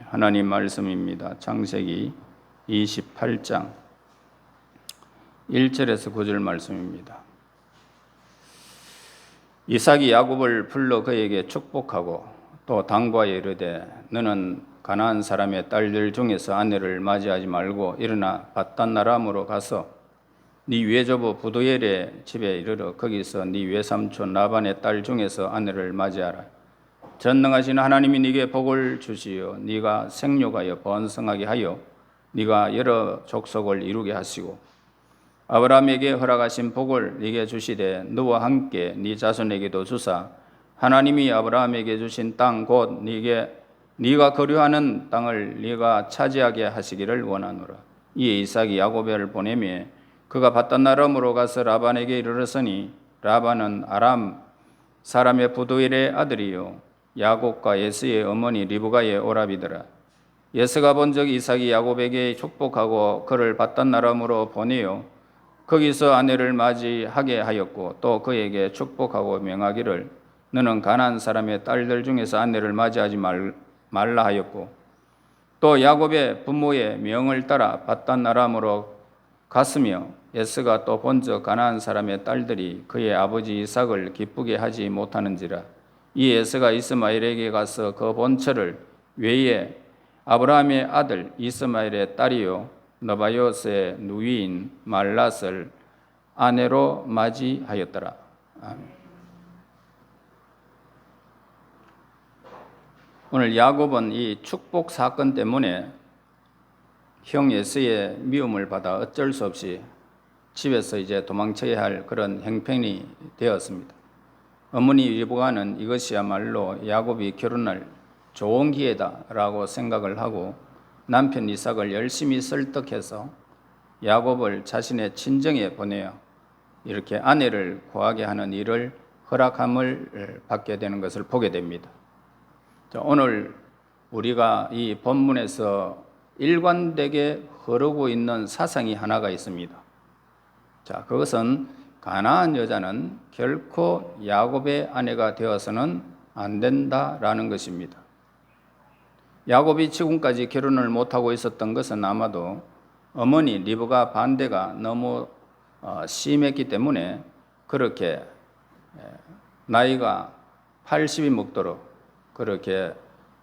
하나님 말씀입니다. 창세기 28장 1절에서 9절 말씀입니다. 이삭이 야곱을 불러 그에게 축복하고 또 당부하여 이르되 너는 가나안 사람의 딸들 중에서 아내를 맞이하지 말고 일어나 밧단 아람으로 가서 네 외조부 부두엘의 집에 이르러 거기서 네 외삼촌 라반의 딸 중에서 아내를 맞이하라. 전능하신 하나님이 네게 복을 주시어 네가 생육하여 번성하게 하여 네가 여러 족속을 이루게 하시고 아브라함에게 허락하신 복을 네게 주시되 너와 함께 네 자손에게도 주사 하나님이 아브라함에게 주신 땅 곧 네가 거류하는 땅을 네가 차지하게 하시기를 원하노라. 이에 이삭이 야곱을 보내매 그가 밧단 아람으로 가서 라반에게 이르렀으니 라반은 아람 사람의 부두엘의 아들이요 야곱과 예스의 어머니 리브가의 오라비더라. 예스가 본즉 이삭이 야곱에게 축복하고 그를 밧단 아람으로 보내어 거기서 아내를 맞이하게 하였고 또 그에게 축복하고 명하기를 너는 가나안 사람의 딸들 중에서 아내를 맞이하지 말라 하였고 또 야곱의 부모의 명을 따라 밧단 아람으로 갔으며 예스가 또 본즉 가나안 사람의 딸들이 그의 아버지 이삭을 기쁘게 하지 못하는지라. 이 예스가 이스마엘에게 가서 그 본처를 외에 아브라함의 아들 이스마엘의 딸이요 너바요스의 누이인 말랏을 아내로 맞이하였더라. 아멘. 오늘 야곱은 이 축복 사건 때문에 형 예스의 미움을 받아 어쩔 수 없이 집에서 이제 도망쳐야 할 그런 형편이 되었습니다. 어머니 리브가는 이것이야말로 야곱이 결혼할 좋은 기회다라고 생각을 하고 남편 이삭을 열심히 설득해서 야곱을 자신의 친정에 보내어 이렇게 아내를 구하게 하는 일을 허락함을 받게 되는 것을 보게 됩니다. 오늘 우리가 이 본문에서 일관되게 흐르고 있는 사상이 하나가 있습니다. 자, 그것은 가나안 여자는 결코 야곱의 아내가 되어서는 안 된다라는 것입니다. 야곱이 지금까지 결혼을 못하고 있었던 것은 아마도 어머니 리브가 반대가 너무 심했기 때문에 그렇게 나이가 80이 먹도록 그렇게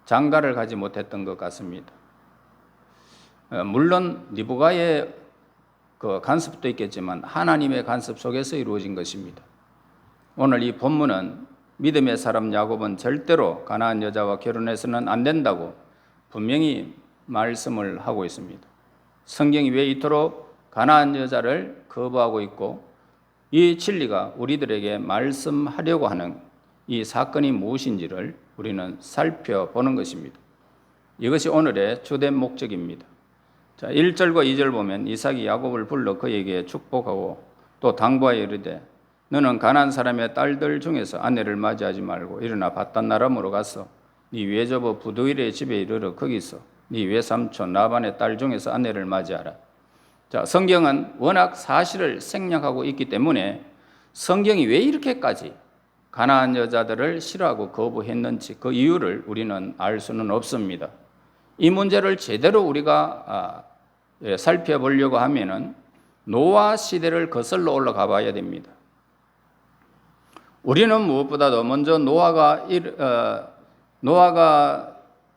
장가를 가지 못했던 것 같습니다. 물론 리브가의 그 간섭도 있겠지만 하나님의 간섭 속에서 이루어진 것입니다. 오늘 이 본문은 믿음의 사람 야곱은 절대로 가나안 여자와 결혼해서는 안 된다고 분명히 말씀을 하고 있습니다. 성경이 왜 이토록 가나안 여자를 거부하고 있고 이 진리가 우리들에게 말씀하려고 하는 이 사건이 무엇인지를 우리는 살펴보는 것입니다. 이것이 오늘의 주된 목적입니다. 자, 1절과 2절 보면 이삭이 야곱을 불러 그에게 축복하고 또 당부하여 이르되 너는 가나안 사람의 딸들 중에서 아내를 맞이하지 말고 일어나 밧단 아람으로 가서 네 외조부 부두엘의 집에 이르러 거기서 네 외삼촌 라반의 딸 중에서 아내를 맞이하라. 자, 성경은 워낙 사실을 생략하고 있기 때문에 성경이 왜 이렇게까지 가나안 여자들을 싫어하고 거부했는지 그 이유를 우리는 알 수는 없습니다. 이 문제를 제대로 우리가 살펴보려고 하면은 노아 시대를 거슬러 올라가 봐야 됩니다. 우리는 무엇보다도 먼저 노아가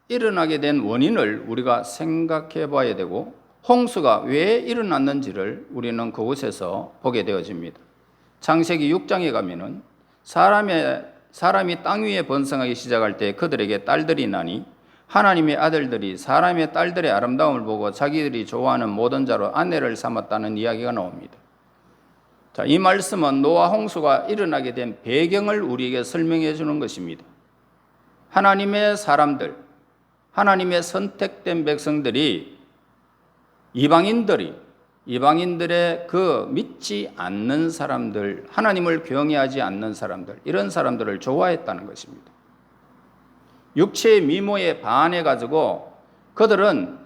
일어나게 된 원인을 우리가 생각해 봐야 되고 홍수가 왜 일어났는지를 우리는 그곳에서 보게 되어집니다. 창세기 6장에 가면은 사람이 땅 위에 번성하기 시작할 때 그들에게 딸들이 나니 하나님의 아들들이 사람의 딸들의 아름다움을 보고 자기들이 좋아하는 모든 자로 아내를 삼았다는 이야기가 나옵니다. 자, 이 말씀은 노아 홍수가 일어나게 된 배경을 우리에게 설명해 주는 것입니다. 하나님의 사람들, 하나님의 선택된 백성들이 이방인들의 그 믿지 않는 사람들, 하나님을 경외하지 않는 사람들, 이런 사람들을 좋아했다는 것입니다. 육체의 미모에 반해가지고 그들은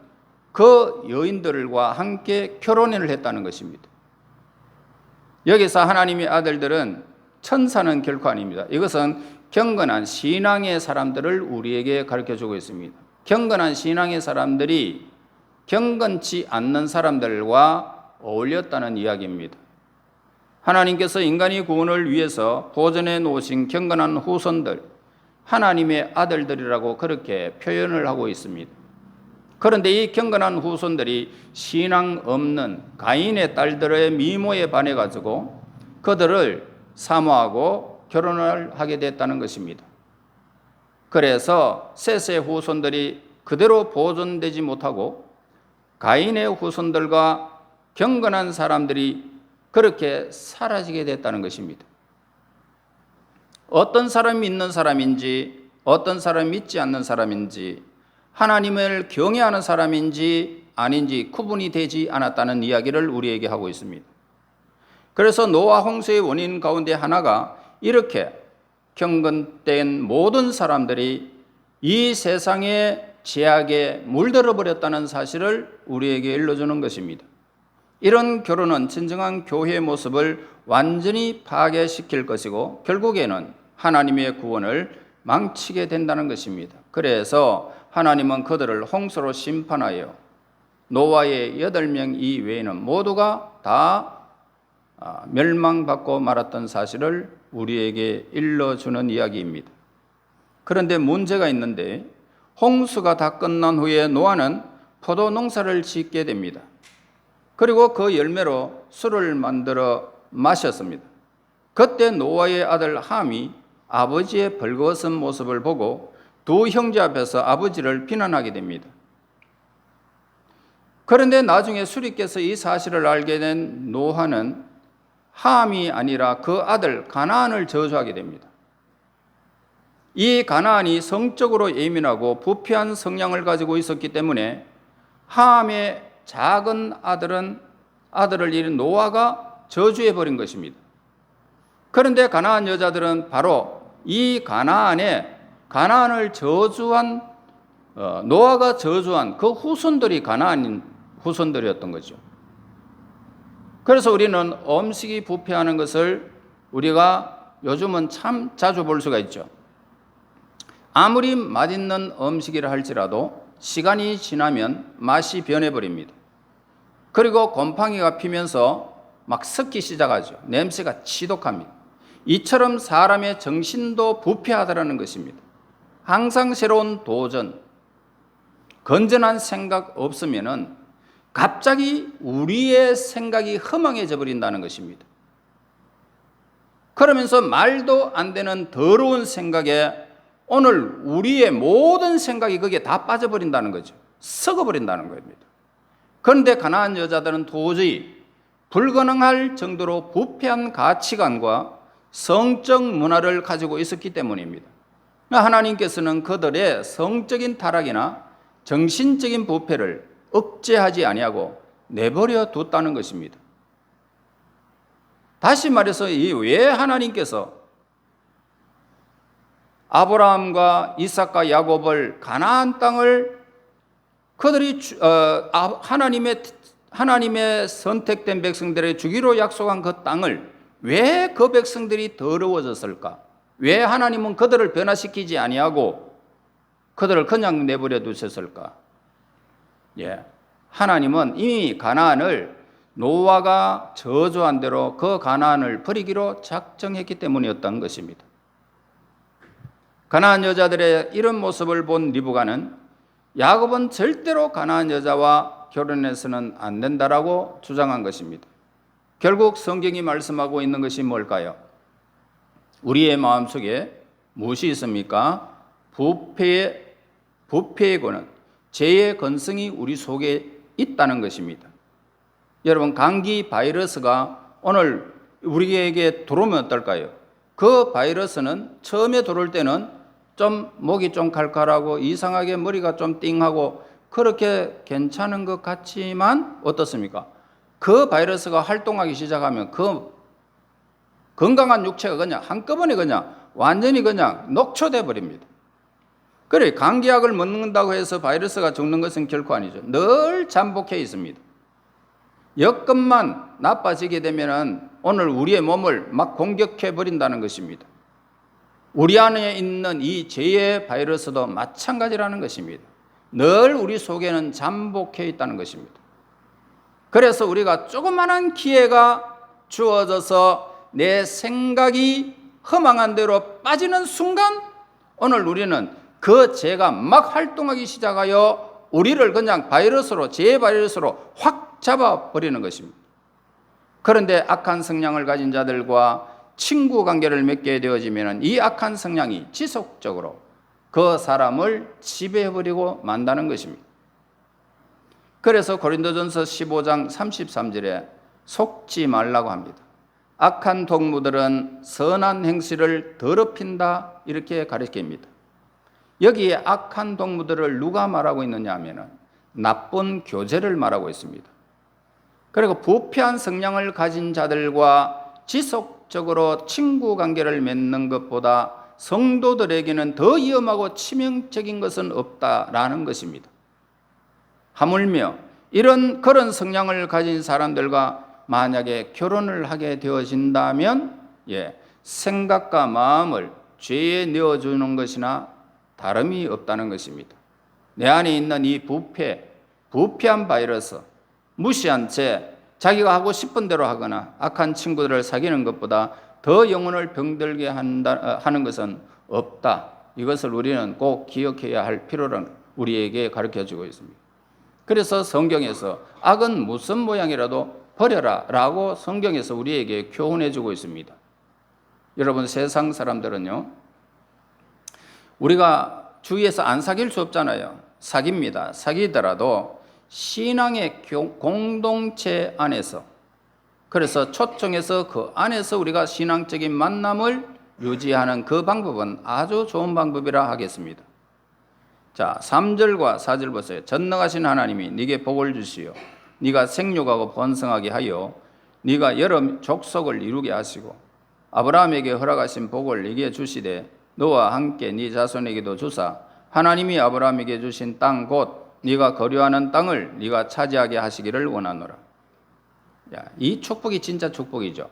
그 여인들과 함께 결혼을 했다는 것입니다. 여기서 하나님의 아들들은 천사는 결코 아닙니다. 이것은 경건한 신앙의 사람들을 우리에게 가르쳐주고 있습니다. 경건한 신앙의 사람들이 경건치 않는 사람들과 어울렸다는 이야기입니다. 하나님께서 인간의 구원을 위해서 보존해 놓으신 경건한 후손들, 하나님의 아들들이라고 그렇게 표현을 하고 있습니다. 그런데 이 경건한 후손들이 신앙 없는 가인의 딸들의 미모에 반해가지고 그들을 사모하고 결혼을 하게 됐다는 것입니다. 그래서 셋의 후손들이 그대로 보존되지 못하고 가인의 후손들과 경건한 사람들이 그렇게 사라지게 됐다는 것입니다. 어떤 사람이 믿는 사람인지, 어떤 사람이 믿지 않는 사람인지, 하나님을 경외하는 사람인지 아닌지 구분이 되지 않았다는 이야기를 우리에게 하고 있습니다. 그래서 노아 홍수의 원인 가운데 하나가 이렇게 경건된 모든 사람들이 이 세상의 죄악에 물들어 버렸다는 사실을 우리에게 일러주는 것입니다. 이런 결혼은 진정한 교회의 모습을 완전히 파괴시킬 것이고 결국에는 하나님의 구원을 망치게 된다는 것입니다. 그래서 하나님은 그들을 홍수로 심판하여 노아의 8명 이외에는 모두가 다 멸망받고 말았던 사실을 우리에게 일러주는 이야기입니다. 그런데 문제가 있는데 홍수가 다 끝난 후에 노아는 포도 농사를 짓게 됩니다. 그리고 그 열매로 술을 만들어 마셨습니다. 그때 노아의 아들 함이 아버지의 벌거벗은 모습을 보고 두 형제 앞에서 아버지를 비난하게 됩니다. 그런데 나중에 수리께서 이 사실을 알게 된 노아는 함이 아니라 그 아들 가나안을 저주하게 됩니다. 이 가나안이 성적으로 예민하고 부패한 성향을 가지고 있었기 때문에 함의 작은 아들을 잃은 노아가 저주해 버린 것입니다. 그런데 가나안 여자들은 바로 이 가나안을 저주한 노아가 저주한 그 후손들이 가나안 후손들이었던 거죠. 그래서 우리는 음식이 부패하는 것을 우리가 요즘은 참 자주 볼 수가 있죠. 아무리 맛있는 음식이라 할지라도 시간이 지나면 맛이 변해버립니다. 그리고 곰팡이가 피면서 막 섞기 시작하죠. 냄새가 지독합니다. 이처럼 사람의 정신도 부패하다라는 것입니다. 항상 새로운 도전, 건전한 생각 없으면은 갑자기 우리의 생각이 허망해져 버린다는 것입니다. 그러면서 말도 안 되는 더러운 생각에 오늘 우리의 모든 생각이 거기에 다 빠져버린다는 거죠. 썩어버린다는 겁니다. 그런데 가나안 여자들은 도저히 불가능할 정도로 부패한 가치관과 성적 문화를 가지고 있었기 때문입니다. 하나님께서는 그들의 성적인 타락이나 정신적인 부패를 억제하지 아니하고 내버려 뒀다는 것입니다. 다시 말해서 왜 하나님께서 아브라함과 이삭과 야곱을 가나안 땅을 그들이 하나님의 선택된 백성들의 주기로 약속한 그 땅을 왜 그 백성들이 더러워졌을까? 왜 하나님은 그들을 변화시키지 아니하고 그들을 그냥 내버려 두셨을까? 하나님은 이미 가나안을 노아가 저주한 대로 그 가나안을 버리기로 작정했기 때문이었던 것입니다. 가나안 여자들의 이런 모습을 본 리브가는 야곱은 절대로 가나안 여자와 결혼해서는 안 된다라고 주장한 것입니다. 결국 성경이 말씀하고 있는 것이 뭘까요? 우리의 마음속에 무엇이 있습니까? 부패의 권한, 죄의 건성이 우리 속에 있다는 것입니다. 여러분, 감기 바이러스가 오늘 우리에게 들어오면 어떨까요? 그 바이러스는 처음에 들어올 때는 좀 목이 좀 칼칼하고 이상하게 머리가 좀 띵하고 그렇게 괜찮은 것 같지만 어떻습니까? 그 바이러스가 활동하기 시작하면 그 건강한 육체가 그냥 한꺼번에 그냥 완전히 그냥 녹초돼 버립니다. 그래, 감기약을 먹는다고 해서 바이러스가 죽는 것은 결코 아니죠. 늘 잠복해 있습니다. 여건만 나빠지게 되면은 오늘 우리의 몸을 막 공격해 버린다는 것입니다. 우리 안에 있는 이 죄의 바이러스도 마찬가지라는 것입니다. 늘 우리 속에는 잠복해 있다는 것입니다. 그래서 우리가 조그마한 기회가 주어져서 내 생각이 허망한 대로 빠지는 순간 오늘 우리는 그 죄가 막 활동하기 시작하여 우리를 그냥 바이러스로, 죄의 바이러스로 확 잡아버리는 것입니다. 그런데 악한 성향을 가진 자들과 친구 관계를 맺게 되어지면 이 악한 성향이 지속적으로 그 사람을 지배해버리고 만다는 것입니다. 그래서 고린도전서 15장 33절에 속지 말라고 합니다. 악한 동무들은 선한 행실을 더럽힌다 이렇게 가르칩니다. 여기에 악한 동무들을 누가 말하고 있느냐 하면 나쁜 교제를 말하고 있습니다. 그리고 부패한 성향을 가진 자들과 지속적으로 친구 관계를 맺는 것보다 성도들에게는 더 위험하고 치명적인 것은 없다라는 것입니다. 하물며 그런 성향을 가진 사람들과 만약에 결혼을 하게 되어진다면 생각과 마음을 죄에 내어주는 것이나 다름이 없다는 것입니다. 내 안에 있는 이 부패한 바이러스, 무시한 죄, 자기가 하고 싶은 대로 하거나 악한 친구들을 사귀는 것보다 더 영혼을 병들게 하는 것은 없다. 이것을 우리는 꼭 기억해야 할 필요를 우리에게 가르쳐주고 있습니다. 그래서 성경에서 악은 무슨 모양이라도 버려라 라고 성경에서 우리에게 교훈해주고 있습니다. 여러분, 세상 사람들은요, 우리가 주위에서 안 사귈 수 없잖아요. 사깁니다. 사귀더라도 신앙의 공동체 안에서, 그래서 초청해서 그 안에서 우리가 신앙적인 만남을 유지하는 그 방법은 아주 좋은 방법이라 하겠습니다. 자, 3절과 4절 보세요. 전능하신 하나님이 네게 복을 주시어 네가 생육하고 번성하게 하여 네가 여러 족속을 이루게 하시고 아브라함에게 허락하신 복을 네게 주시되 너와 함께 네 자손에게도 주사 하나님이 아브라함에게 주신 땅 곧 네가 거류하는 땅을 네가 차지하게 하시기를 원하노라. 이 축복이 진짜 축복이죠.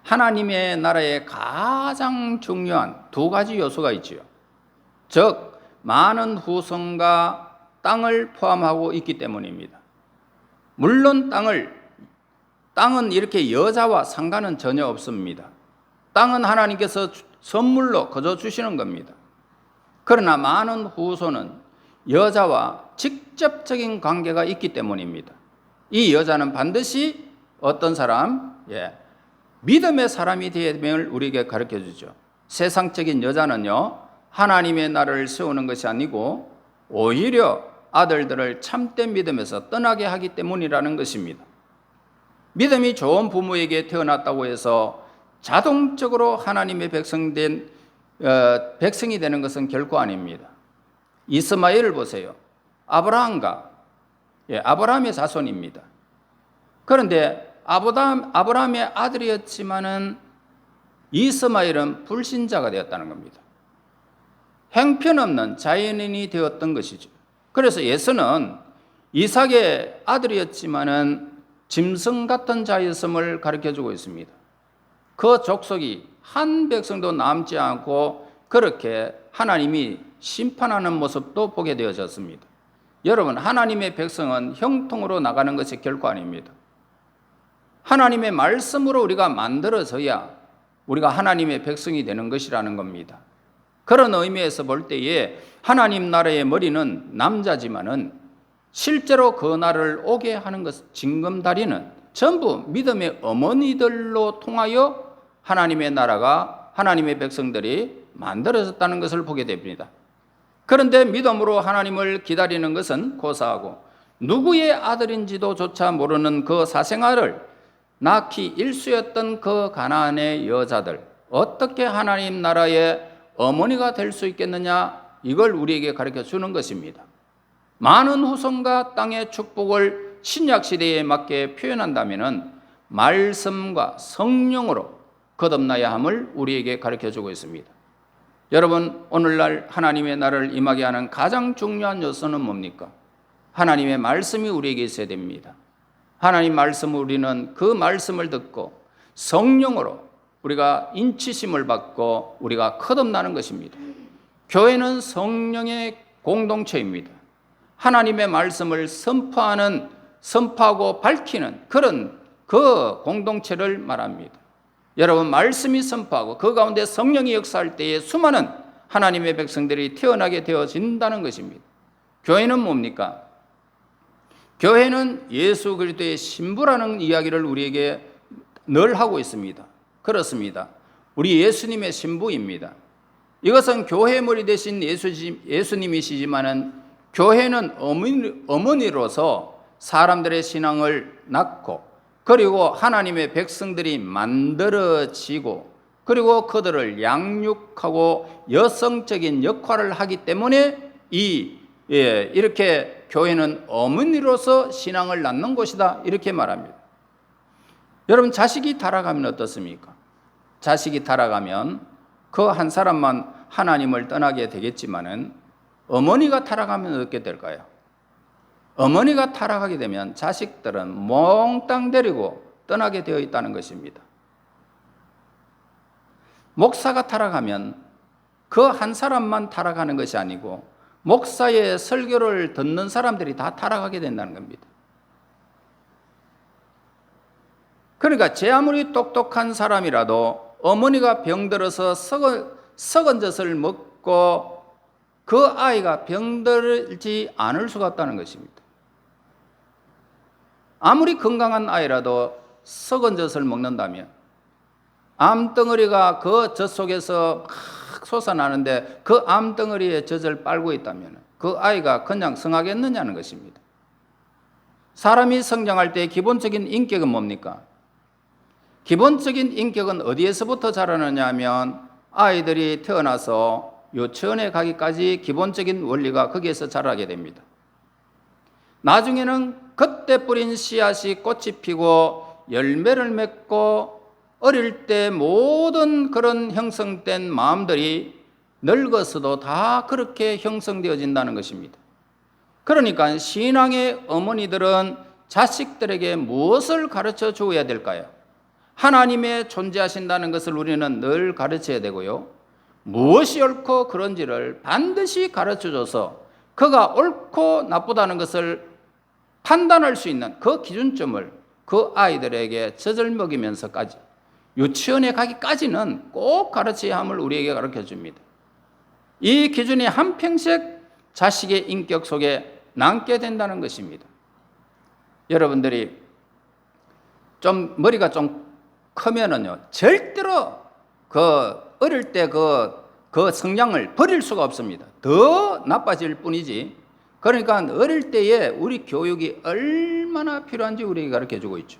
하나님의 나라에 가장 중요한 두 가지 요소가 있지요. 즉 많은 후손과 땅을 포함하고 있기 때문입니다. 물론 땅은 이렇게 여자와 상관은 전혀 없습니다. 땅은 하나님께서 선물로 거저 주시는 겁니다. 그러나 많은 후손은 여자와 직접적인 관계가 있기 때문입니다. 이 여자는 반드시 어떤 사람? 믿음의 사람이 되음을 우리에게 가르쳐 주죠. 세상적인 여자는요, 하나님의 나라를 세우는 것이 아니고 오히려 아들들을 참된 믿음에서 떠나게 하기 때문이라는 것입니다. 믿음이 좋은 부모에게 태어났다고 해서 자동적으로 하나님의 백성이 되는 것은 결코 아닙니다. 이스마엘을 보세요. 아브라함의 자손입니다. 그런데 아브라함의 아들이었지만은 이스마엘은 불신자가 되었다는 겁니다. 형편없는 자연인이 되었던 것이죠. 그래서 예수는 이삭의 아들이었지만은 짐승 같은 자였음을 가르쳐주고 있습니다. 그 족속이 한 백성도 남지 않고 그렇게 하나님이 심판하는 모습도 보게 되어졌습니다. 여러분, 하나님의 백성은 형통으로 나가는 것이 결코 아닙니다. 하나님의 말씀으로 우리가 만들어져야 우리가 하나님의 백성이 되는 것이라는 겁니다. 그런 의미에서 볼 때에 하나님 나라의 머리는 남자지만은 실제로 그 날을 오게 하는 것, 징검다리는 전부 믿음의 어머니들로 통하여 하나님의 나라가, 하나님의 백성들이 만들어졌다는 것을 보게 됩니다. 그런데 믿음으로 하나님을 기다리는 것은 고사하고 누구의 아들인지도 조차 모르는 그 사생아를 낳기 일수였던 그 가나안의 여자들, 어떻게 하나님 나라의 어머니가 될 수 있겠느냐, 이걸 우리에게 가르쳐 주는 것입니다. 많은 후손과 땅의 축복을 신약시대에 맞게 표현한다면 말씀과 성령으로 거듭나야 함을 우리에게 가르쳐 주고 있습니다. 여러분, 오늘날 하나님의 나라를 임하게 하는 가장 중요한 요소는 뭡니까? 하나님의 말씀이 우리에게 있어야 됩니다. 하나님 말씀을 우리는 그 말씀을 듣고 성령으로 우리가 인치심을 받고 우리가 거듭나는 것입니다. 교회는 성령의 공동체입니다. 하나님의 말씀을 선포하고 밝히는 그런 그 공동체를 말합니다. 여러분, 말씀이 선포하고 그 가운데 성령이 역사할 때에 수많은 하나님의 백성들이 태어나게 되어진다는 것입니다. 교회는 뭡니까? 교회는 예수 그리스도의 신부라는 이야기를 우리에게 늘 하고 있습니다. 그렇습니다. 우리 예수님의 신부입니다. 이것은 교회의 머리 대신 예수님이시지만은 교회는 어머니로서 사람들의 신앙을 낳고 그리고 하나님의 백성들이 만들어지고 그리고 그들을 양육하고 여성적인 역할을 하기 때문에 이렇게 교회는 어머니로서 신앙을 낳는 곳이다 이렇게 말합니다. 여러분, 자식이 타락하면 어떻습니까? 자식이 타락하면 그 한 사람만 하나님을 떠나게 되겠지만은 어머니가 타락하면 어떻게 될까요? 어머니가 타락하게 되면 자식들은 몽땅 데리고 떠나게 되어 있다는 것입니다. 목사가 타락하면 그 한 사람만 타락하는 것이 아니고 목사의 설교를 듣는 사람들이 다 타락하게 된다는 겁니다. 그러니까 제 아무리 똑똑한 사람이라도 어머니가 병들어서 썩은 젖을 먹고 그 아이가 병들지 않을 수가 없다는 것입니다. 아무리 건강한 아이라도 썩은 젖을 먹는다면 암덩어리가 그 젖 속에서 막 솟아나는데 그 암덩어리에 젖을 빨고 있다면 그 아이가 그냥 성하겠느냐는 것입니다. 사람이 성장할 때 기본적인 인격은 뭡니까? 기본적인 인격은 어디에서부터 자라느냐 하면 아이들이 태어나서 유치원에 가기까지 기본적인 원리가 거기에서 자라게 됩니다. 나중에는 그때 뿌린 씨앗이 꽃이 피고 열매를 맺고 어릴 때 모든 그런 형성된 마음들이 늙어서도 다 그렇게 형성되어진다는 것입니다. 그러니까 신앙의 어머니들은 자식들에게 무엇을 가르쳐 주어야 될까요? 하나님의 존재하신다는 것을 우리는 늘 가르쳐야 되고요. 무엇이 옳고 그런지를 반드시 가르쳐줘서 그가 옳고 나쁘다는 것을 판단할 수 있는 그 기준점을 그 아이들에게 젖을 먹이면서까지 유치원에 가기까지는 꼭 가르쳐야 함을 우리에게 가르쳐 줍니다. 이 기준이 한평생 자식의 인격 속에 남게 된다는 것입니다. 여러분들이 머리가 좀 크면은요, 절대로 어릴 때 그 성향을 버릴 수가 없습니다. 더 나빠질 뿐이지. 그러니까 어릴 때에 우리 교육이 얼마나 필요한지 우리에게 가르쳐 주고 있죠.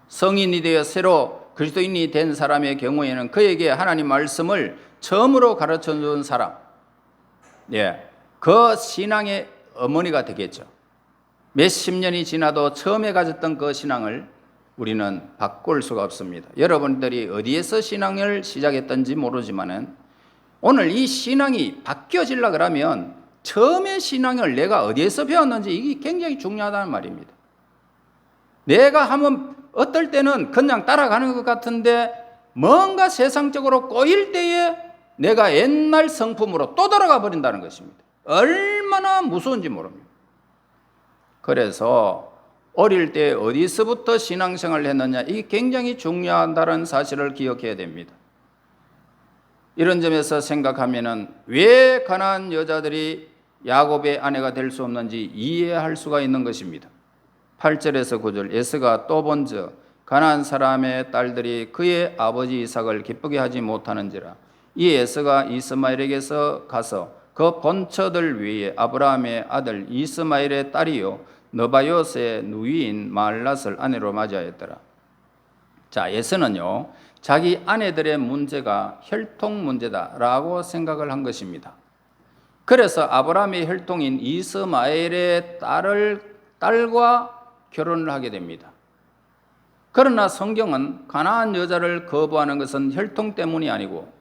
성인이 되어 새로 그리스도인이 된 사람의 경우에는 그에게 하나님 말씀을 처음으로 가르쳐 준 사람, 그 신앙의 어머니가 되겠죠. 몇십 년이 지나도 처음에 가졌던 그 신앙을 우리는 바꿀 수가 없습니다. 여러분들이 어디에서 신앙을 시작했던지 모르지만은 오늘 이 신앙이 바뀌어지려고 그러면 처음에 신앙을 내가 어디에서 배웠는지 이게 굉장히 중요하다는 말입니다. 내가 하면 어떨 때는 그냥 따라가는 것 같은데 뭔가 세상적으로 꼬일 때에 내가 옛날 성품으로 또 돌아가 버린다는 것입니다. 얼마나 무서운지 모릅니다. 그래서 어릴 때 어디서부터 신앙생활을 했느냐, 이게 굉장히 중요하다는 사실을 기억해야 됩니다. 이런 점에서 생각하면은 왜 가난한 여자들이 야곱의 아내가 될 수 없는지 이해할 수가 있는 것입니다. 8절에서 9절, 에서가 또 본즉 가난한 사람의 딸들이 그의 아버지 이삭을 기쁘게 하지 못하는지라. 이 에서가 이스마엘에게서 가서 그 본처들 위에 아브라함의 아들 이스마엘의 딸이요 느바요스의 누이인 마알랏을 아내로 맞이하였더라. 자, 에서는요, 자기 아내들의 문제가 혈통 문제다라고 생각을 한 것입니다. 그래서 아브라함의 혈통인 이스마엘의 딸과 결혼을 하게 됩니다. 그러나 성경은 가나안 여자를 거부하는 것은 혈통 때문이 아니고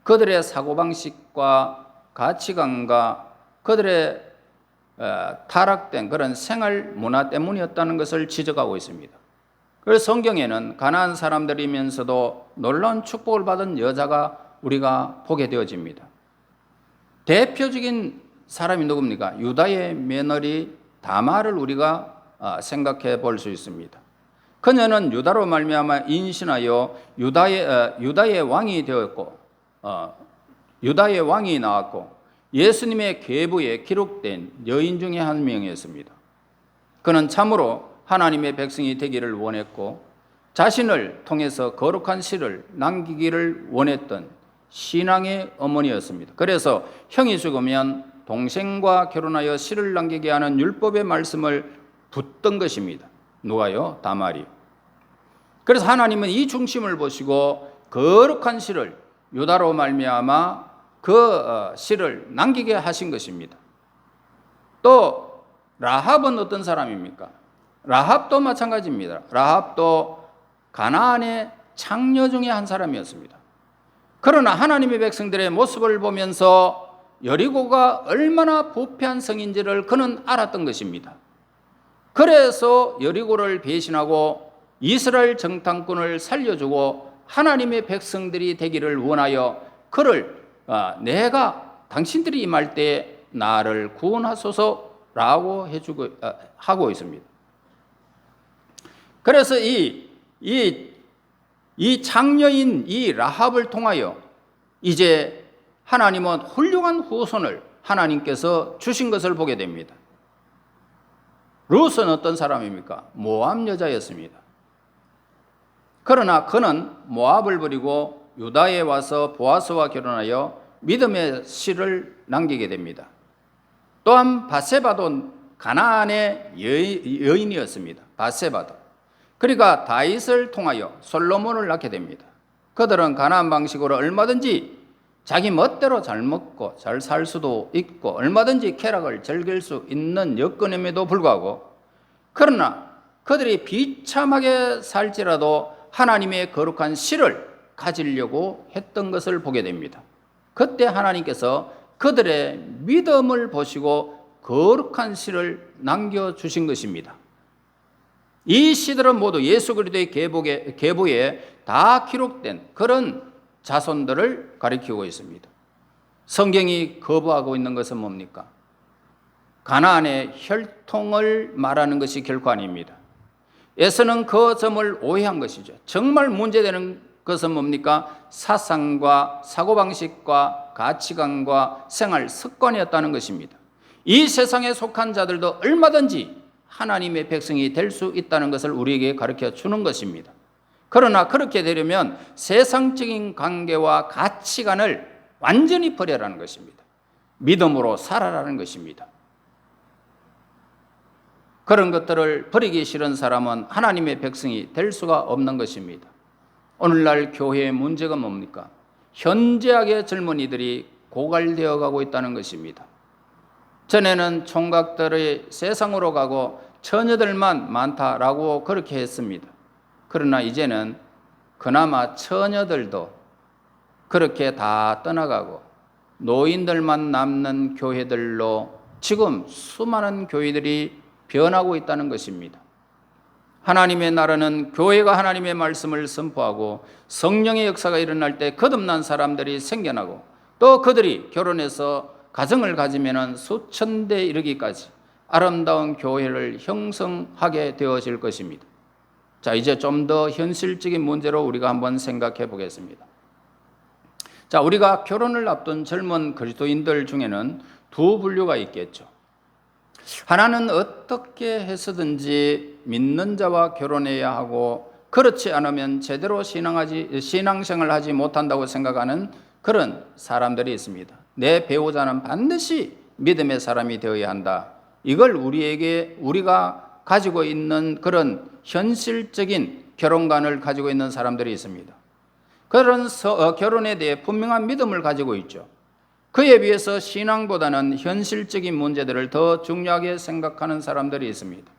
그들의 사고방식과 가치관과 그들의 타락된 그런 생활 문화 때문이었다는 것을 지적하고 있습니다. 그래서 성경에는 가난한 사람들이면서도 놀라운 축복을 받은 여자가 우리가 보게 되어집니다. 대표적인 사람이 누굽니까? 유다의 며느리 다말을 우리가 생각해 볼 수 있습니다. 그녀는 유다로 말미암아 인신하여 유다의 왕이 되었고 유다의 왕이 나왔고 예수님의 계보에 기록된 여인 중에 한 명이었습니다. 그는 참으로 하나님의 백성이 되기를 원했고 자신을 통해서 거룩한 씨를 남기기를 원했던 신앙의 어머니였습니다. 그래서 형이 죽으면 동생과 결혼하여 씨를 남기게 하는 율법의 말씀을 붙던 것입니다. 누가요? 다말이. 그래서 하나님은 이 중심을 보시고 거룩한 씨를 유다로 말미암아 그 씨를 남기게 하신 것입니다. 또 라합은 어떤 사람입니까? 라합도 마찬가지입니다. 라합도 가나안의 창녀 중에 한 사람이었습니다. 그러나 하나님의 백성들의 모습을 보면서 여리고가 얼마나 부패한 성인지를 그는 알았던 것입니다. 그래서 여리고를 배신하고 이스라엘 정탐꾼을 살려주고 하나님의 백성들이 되기를 원하여 그를 내가 당신들이 임할 때 나를 구원하소서라고 하고 있습니다. 그래서 이 창녀인 이 라합을 통하여 이제 하나님은 훌륭한 후손을 하나님께서 주신 것을 보게 됩니다. 룻은 어떤 사람입니까? 모압 여자였습니다. 그러나 그는 모압을 버리고 유다에 와서 보아스와 결혼하여 믿음의 씨를 남기게 됩니다. 또한 바세바도 가나안의 여인이었습니다. 바세바도. 그러니까 다윗을 통하여 솔로몬을 낳게 됩니다. 그들은 가나안 방식으로 얼마든지 자기 멋대로 잘 먹고 잘 살 수도 있고 얼마든지 쾌락을 즐길 수 있는 여건임에도 불구하고 그러나 그들이 비참하게 살지라도 하나님의 거룩한 씨를 가지려고 했던 것을 보게 됩니다. 그때 하나님께서 그들의 믿음을 보시고 거룩한 씨를 남겨주신 것입니다. 이 씨들은 모두 예수 그리스도의 계보에 다 기록된 그런 자손들을 가리키고 있습니다. 성경이 거부하고 있는 것은 뭡니까? 가나안의 혈통을 말하는 것이 결코 아닙니다. 에서는 그 점을 오해한 것이죠. 정말 문제되는 것은 뭡니까? 사상과 사고방식과 가치관과 생활 습관이었다는 것입니다. 이 세상에 속한 자들도 얼마든지 하나님의 백성이 될 수 있다는 것을 우리에게 가르쳐 주는 것입니다. 그러나 그렇게 되려면 세상적인 관계와 가치관을 완전히 버려라는 것입니다. 믿음으로 살아라는 것입니다. 그런 것들을 버리기 싫은 사람은 하나님의 백성이 될 수가 없는 것입니다. 오늘날 교회의 문제가 뭡니까? 현재학의 젊은이들이 고갈되어 가고 있다는 것입니다. 전에는 총각들이 세상으로 가고 처녀들만 많다라고 그렇게 했습니다. 그러나 이제는 그나마 처녀들도 그렇게 다 떠나가고 노인들만 남는 교회들로 지금 수많은 교회들이 변하고 있다는 것입니다. 하나님의 나라는 교회가 하나님의 말씀을 선포하고 성령의 역사가 일어날 때 거듭난 사람들이 생겨나고 또 그들이 결혼해서 가정을 가지면 수천 대 이르기까지 아름다운 교회를 형성하게 되어질 것입니다. 자, 이제 좀 더 현실적인 문제로 우리가 한번 생각해 보겠습니다. 자, 우리가 결혼을 앞둔 젊은 그리스도인들 중에는 두 분류가 있겠죠. 하나는 어떻게 해서든지 믿는 자와 결혼해야 하고 그렇지 않으면 제대로 신앙생활을 하지 못한다고 생각하는 그런 사람들이 있습니다. 내 배우자는 반드시 믿음의 사람이 되어야 한다. 이걸 우리가 가지고 있는 그런 현실적인 결혼관을 가지고 있는 사람들이 있습니다. 그런 결혼에 대해 분명한 믿음을 가지고 있죠. 그에 비해서 신앙보다는 현실적인 문제들을 더 중요하게 생각하는 사람들이 있습니다.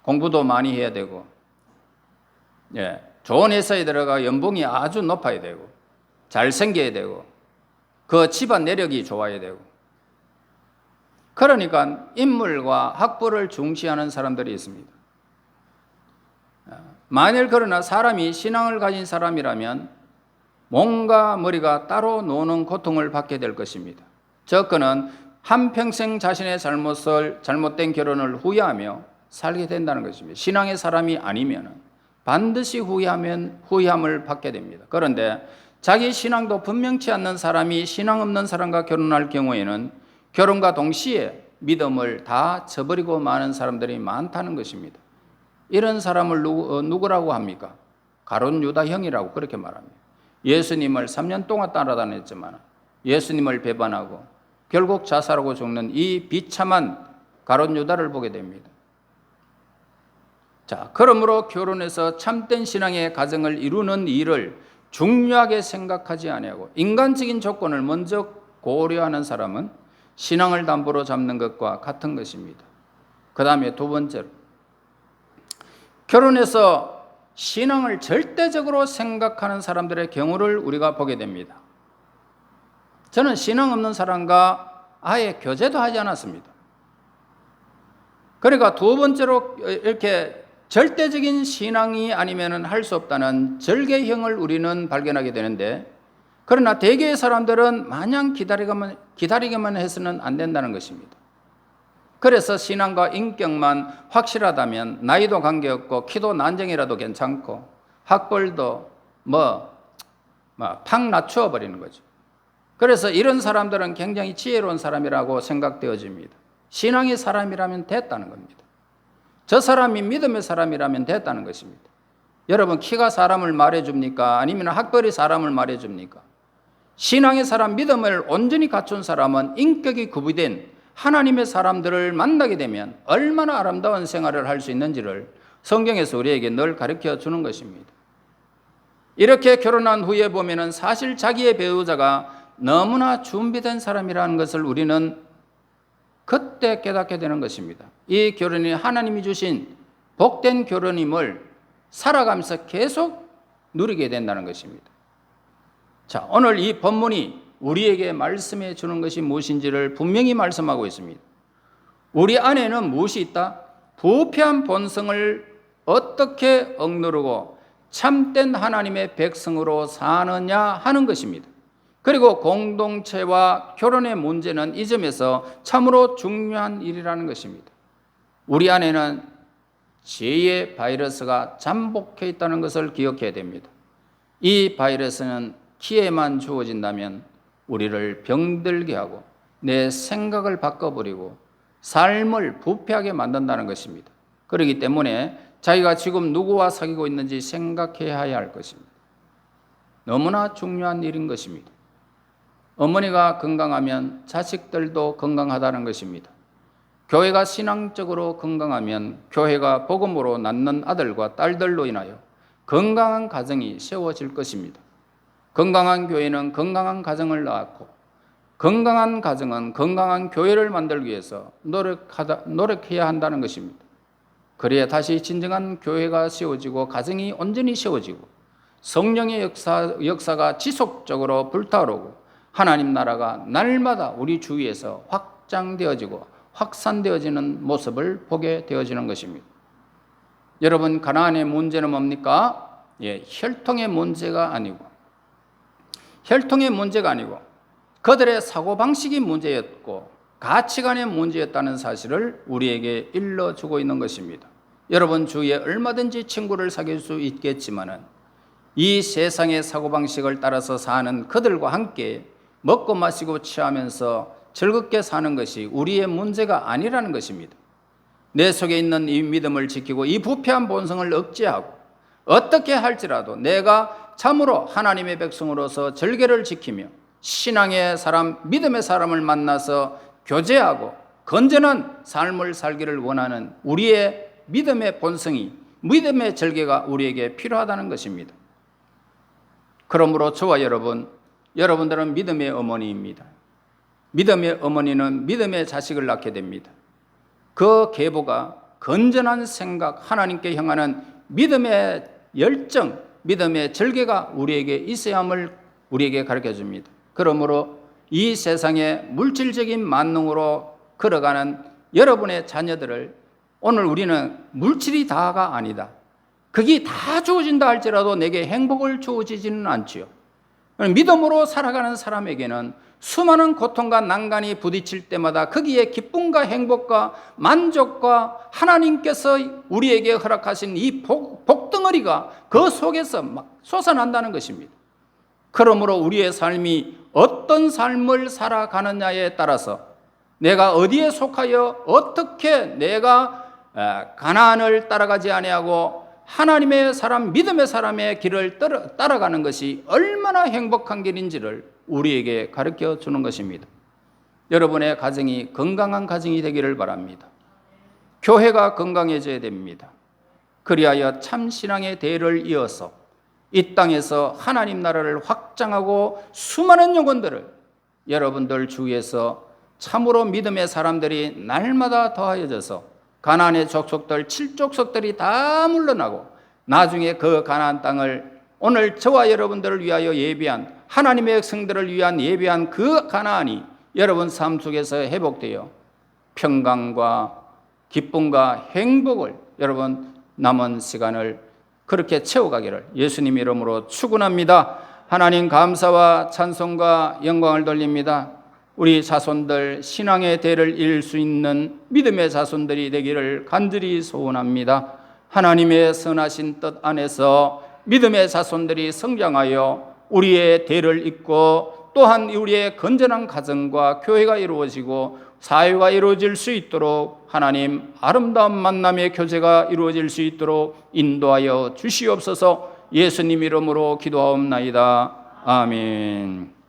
공부도 많이 해야 되고, 좋은 회사에 들어가 연봉이 아주 높아야 되고, 잘생겨야 되고, 그 집안 내력이 좋아야 되고, 그러니까 인물과 학벌을 중시하는 사람들이 있습니다. 만일 그러나 사람이 신앙을 가진 사람이라면 몸과 머리가 따로 노는 고통을 받게 될 것입니다. 그는 한평생 자신의 잘못된 결혼을 후회하며 살게 된다는 것입니다. 신앙의 사람이 아니면 반드시 후회함을 받게 됩니다. 그런데 자기 신앙도 분명치 않는 사람이 신앙 없는 사람과 결혼할 경우에는 결혼과 동시에 믿음을 다 저버리고 마는 사람들이 많다는 것입니다. 이런 사람을 누구라고 합니까? 가룟 유다 형이라고 그렇게 말합니다. 예수님을 3년 동안 따라다녔지만 예수님을 배반하고 결국 자살하고 죽는 이 비참한 가룟 유다를 보게 됩니다. 자, 그러므로 결혼해서 참된 신앙의 가정을 이루는 일을 중요하게 생각하지 아니하고 인간적인 조건을 먼저 고려하는 사람은 신앙을 담보로 잡는 것과 같은 것입니다. 그 다음에 두 번째로, 결혼해서 신앙을 절대적으로 생각하는 사람들의 경우를 우리가 보게 됩니다. 저는 신앙 없는 사람과 아예 교제도 하지 않았습니다. 그러니까 두 번째로 이렇게 절대적인 신앙이 아니면 할 수 없다는 절개형을 우리는 발견하게 되는데, 그러나 대개의 사람들은 마냥 기다리기만 해서는 안 된다는 것입니다. 그래서 신앙과 인격만 확실하다면 나이도 관계없고 키도 난정이라도 괜찮고 학벌도 팍 낮추어 버리는 거죠. 그래서 이런 사람들은 굉장히 지혜로운 사람이라고 생각되어집니다. 신앙의 사람이라면 됐다는 겁니다. 저 사람이 믿음의 사람이라면 됐다는 것입니다. 여러분, 키가 사람을 말해줍니까? 아니면 학벌이 사람을 말해줍니까? 신앙의 사람, 믿음을 온전히 갖춘 사람은 인격이 구비된 하나님의 사람들을 만나게 되면 얼마나 아름다운 생활을 할 수 있는지를 성경에서 우리에게 늘 가르쳐 주는 것입니다. 이렇게 결혼한 후에 보면은 사실 자기의 배우자가 너무나 준비된 사람이라는 것을 우리는 그때 깨닫게 되는 것입니다. 이 결혼이 하나님이 주신 복된 결혼임을 살아가면서 계속 누리게 된다는 것입니다. 자, 오늘 이 본문이 우리에게 말씀해 주는 것이 무엇인지를 분명히 말씀하고 있습니다. 우리 안에는 무엇이 있다? 부패한 본성을 어떻게 억누르고 참된 하나님의 백성으로 사느냐 하는 것입니다. 그리고 공동체와 결혼의 문제는 이 점에서 참으로 중요한 일이라는 것입니다. 우리 안에는 죄의 바이러스가 잠복해 있다는 것을 기억해야 됩니다. 이 바이러스는 기회만 주어진다면 우리를 병들게 하고 내 생각을 바꿔버리고 삶을 부패하게 만든다는 것입니다. 그렇기 때문에 자기가 지금 누구와 사귀고 있는지 생각해야 할 것입니다. 너무나 중요한 일인 것입니다. 어머니가 건강하면 자식들도 건강하다는 것입니다. 교회가 신앙적으로 건강하면 교회가 복음으로 낳는 아들과 딸들로 인하여 건강한 가정이 세워질 것입니다. 건강한 교회는 건강한 가정을 낳고 건강한 가정은 건강한 교회를 만들기 위해서 노력해야 한다는 것입니다. 그래야 다시 진정한 교회가 세워지고 가정이 온전히 세워지고 성령의 역사가 지속적으로 불타오르고 하나님 나라가 날마다 우리 주위에서 확장되어지고 확산되어지는 모습을 보게 되어지는 것입니다. 여러분, 가나안의 문제는 뭡니까? 혈통의 문제가 아니고 그들의 사고방식이 문제였고 가치관의 문제였다는 사실을 우리에게 일러주고 있는 것입니다. 여러분 주위에 얼마든지 친구를 사귈 수 있겠지만 이 세상의 사고방식을 따라서 사는 그들과 함께 먹고 마시고 취하면서 즐겁게 사는 것이 우리의 문제가 아니라는 것입니다. 내 속에 있는 이 믿음을 지키고 이 부패한 본성을 억제하고 어떻게 할지라도 내가 참으로 하나님의 백성으로서 절개를 지키며 신앙의 사람, 믿음의 사람을 만나서 교제하고 건전한 삶을 살기를 원하는 우리의 믿음의 본성이, 믿음의 절개가 우리에게 필요하다는 것입니다. 그러므로 저와 여러분들은 믿음의 어머니입니다. 믿음의 어머니는 믿음의 자식을 낳게 됩니다. 그 계보가 건전한 생각, 하나님께 향하는 믿음의 열정, 믿음의 절개가 우리에게 있어야 함을 우리에게 가르쳐 줍니다. 그러므로 이 세상의 물질적인 만능으로 걸어가는 여러분의 자녀들을 오늘 우리는 물질이 다가 아니다. 그게 다 주어진다 할지라도 내게 행복을 주어지지는 않지요. 믿음으로 살아가는 사람에게는 수많은 고통과 난간이 부딪힐 때마다 거기에 기쁨과 행복과 만족과 하나님께서 우리에게 허락하신 이 복덩어리가 그 속에서 막 솟아난다는 것입니다. 그러므로 우리의 삶이 어떤 삶을 살아가느냐에 따라서 내가 어디에 속하여 어떻게 내가 가나안을 따라가지 아니하고 하나님의 사람, 믿음의 사람의 길을 따라가는 것이 얼마나 행복한 길인지를 우리에게 가르쳐 주는 것입니다. 여러분의 가정이 건강한 가정이 되기를 바랍니다. 교회가 건강해져야 됩니다. 그리하여 참 신앙의 대를 이어서 이 땅에서 하나님 나라를 확장하고 수많은 영혼들을 여러분들 주위에서 참으로 믿음의 사람들이 날마다 더하여져서 가나안의 족속들 7족속들이 다 물러나고 나중에 그 가나안 땅을 오늘 저와 여러분들을 위하여 예비한 하나님의 백성들을 위한 예비한 그 가나안이 여러분 삶 속에서 회복되어 평강과 기쁨과 행복을 여러분 남은 시간을 그렇게 채워가기를 예수님 이름으로 축원합니다. 하나님 감사와 찬송과 영광을 돌립니다. 우리 자손들 신앙의 대를 이을 수 있는 믿음의 자손들이 되기를 간절히 소원합니다. 하나님의 선하신 뜻 안에서 믿음의 자손들이 성장하여 우리의 대를 잇고 또한 우리의 건전한 가정과 교회가 이루어지고 사회가 이루어질 수 있도록 하나님 아름다운 만남의 교제가 이루어질 수 있도록 인도하여 주시옵소서. 예수님 이름으로 기도하옵나이다. 아멘.